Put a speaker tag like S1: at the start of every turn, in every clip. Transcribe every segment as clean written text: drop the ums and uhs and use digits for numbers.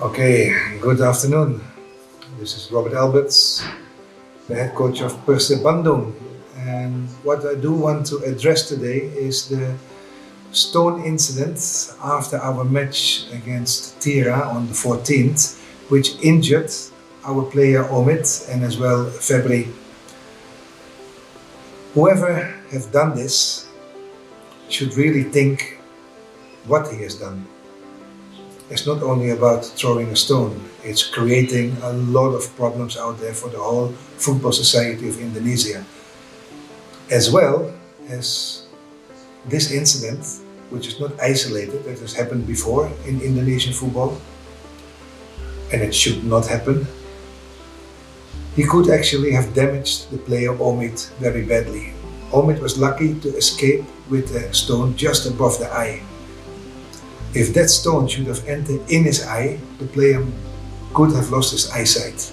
S1: Okay, good afternoon. This is Rene Alberts, the head coach of Persib Bandung. And what I do want to address today is the stone incident after our match against Tira on the 14th, which injured our player Omid and as well Febri. Whoever have done this should really think what he has done. It's not only about throwing a stone, it's creating a lot of problems out there for the whole football society of Indonesia. As well as this incident, which is not isolated, it has happened before in Indonesian football, and it should not happen. He could actually have damaged the player Omid very badly. Omid was lucky to escape with a stone just above the eye. If that stone should have entered in his eye, the player could have lost his eyesight.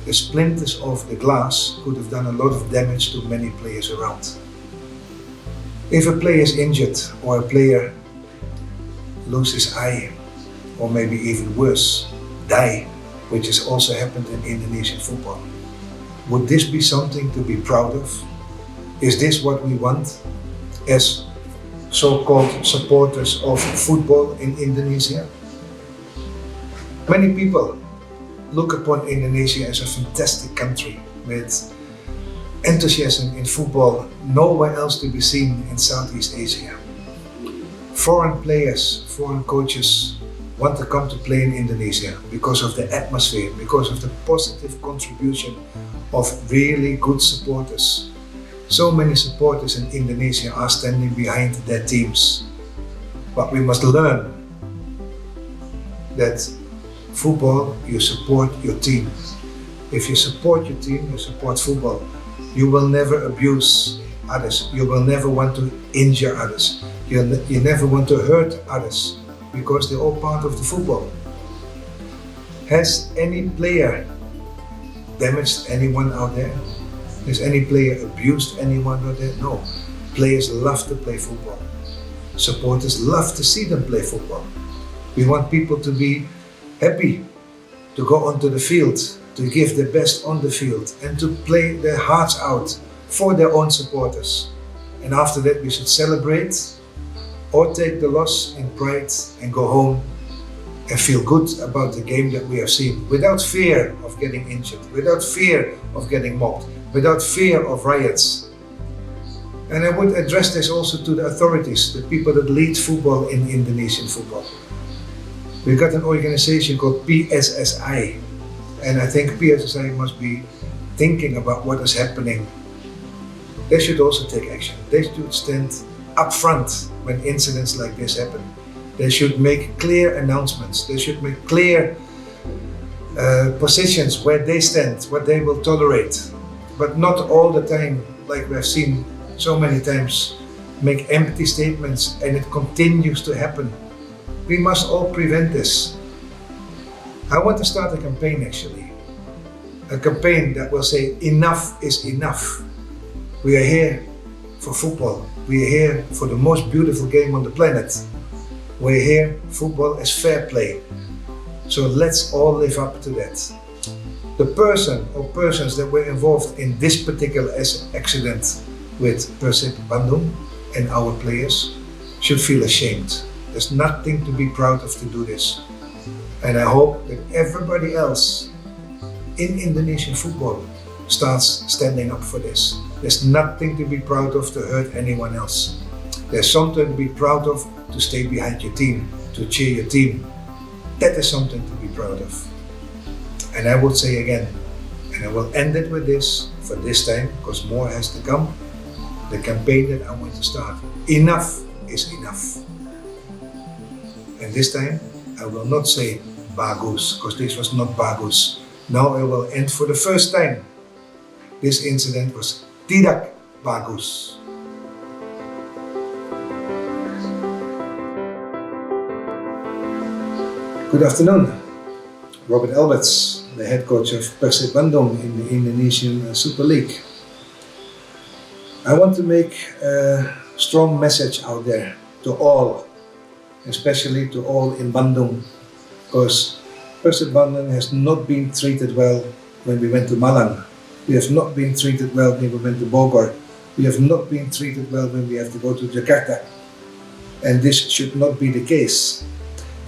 S1: The splinters of the glass could have done a lot of damage to many players around. If a player is injured or a player loses his eye, or maybe even worse, die, which has also happened in Indonesian football, would this be something to be proud of? Is this what we want as so-called supporters of football in Indonesia? Many people look upon Indonesia as a fantastic country with enthusiasm in football nowhere else to be seen in Southeast Asia. Foreign players, foreign coaches want to come to play in Indonesia because of the atmosphere, because of the positive contribution of really good supporters. So many supporters in Indonesia are standing behind their teams. But we must learn that football, you support your team. If you support your team, you support football. You will never abuse others. You will never want to injure others. You never want to hurt others because they're all part of the football. Has any player damaged anyone out there? Has any player abused anyone out there? No. Players love to play football. Supporters love to see them play football. We want people to be happy to go onto the field, to give their best on the field, and to play their hearts out for their own supporters. And after that, we should celebrate or take the loss in pride and go home and feel good about the game that we have seen, without fear of getting injured, without fear of getting mobbed, without fear of riots. And I would address this also to the authorities, the people that lead football in Indonesian football. We've got an organization called PSSI, and I think PSSI must be thinking about what is happening. They should also take action. They should stand up front when incidents like this happen. They should make clear announcements. They should make clear positions where they stand, what they will tolerate. But not all the time, like we have seen so many times, make empty statements and it continues to happen. We must all prevent this. I want to start a campaign actually. A campaign that will say enough is enough. We are here for football. We are here for the most beautiful game on the planet. We're here, football is fair play. So let's all live up to that. The person or persons that were involved in this particular accident with Persib Bandung and our players should feel ashamed. There's nothing to be proud of to do this. And I hope that everybody else in Indonesian football starts standing up for this. There's nothing to be proud of to hurt anyone else. There's something to be proud of to stay behind your team, to cheer your team. That is something to be proud of. And I would say again, and I will end it with this for this time, because more has to come, the campaign that I want to start. Enough is enough. And this time, I will not say bagus, because this was not bagus. Now I will end for the first time. This incident was tidak bagus. Good afternoon. Rene Alberts, the head coach of Persib Bandung in the Indonesian Super League. I want to make a strong message out there to all, especially to all in Bandung, because Persib Bandung has not been treated well when we went to Malang. We have not been treated well when we went to Bogor. We have not been treated well when we have to go to Jakarta. And this should not be the case.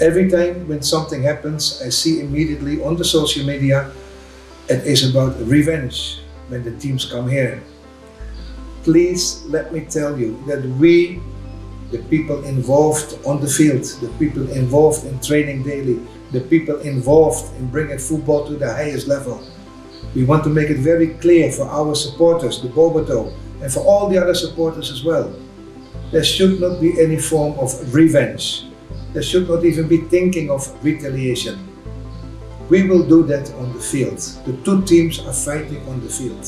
S1: Every time when something happens, I see immediately on the social media, it is about revenge when the teams come here. Please let me tell you that we, the people involved on the field, the people involved in training daily, the people involved in bringing football to the highest level, we want to make it very clear for our supporters, the Boboto, and for all the other supporters as well. There should not be any form of revenge. There should not even be thinking of retaliation. We will do that on the field. The two teams are fighting on the field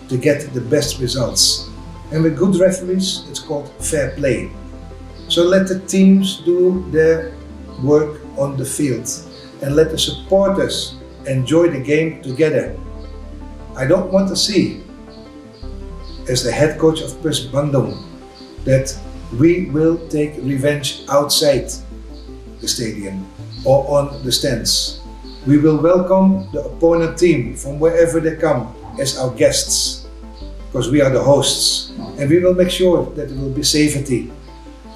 S1: to get the best results. And with good referees, it's called fair play. So let the teams do their work on the field and let the supporters enjoy the game together. I don't want to see, as the head coach of Persib Bandung, that we will take revenge outside the stadium or on the stands. We will welcome the opponent team from wherever they come as our guests, because we are the hosts, and we will make sure that there will be safety,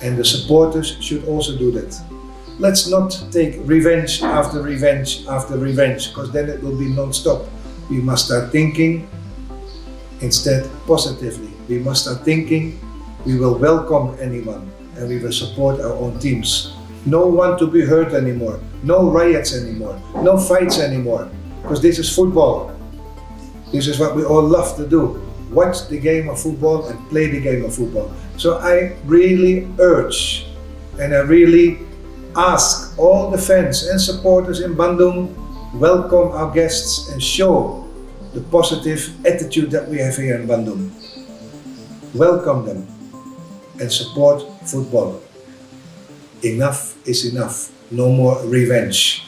S1: and the supporters should also do that. Let's not take revenge after revenge after revenge, because then it will be non-stop. We must start thinking instead positively. We must start thinking we will welcome anyone and we will support our own teams. No one to be hurt anymore, no riots anymore, no fights anymore, because this is football. This is what we all love to do. Watch the game of football and play the game of football. So I really urge and I really ask all the fans and supporters in Bandung, welcome our guests and show the positive attitude that we have here in Bandung. Welcome them and support football. Enough is enough. No more revenge.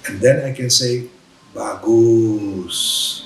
S1: And then I can say, bagus.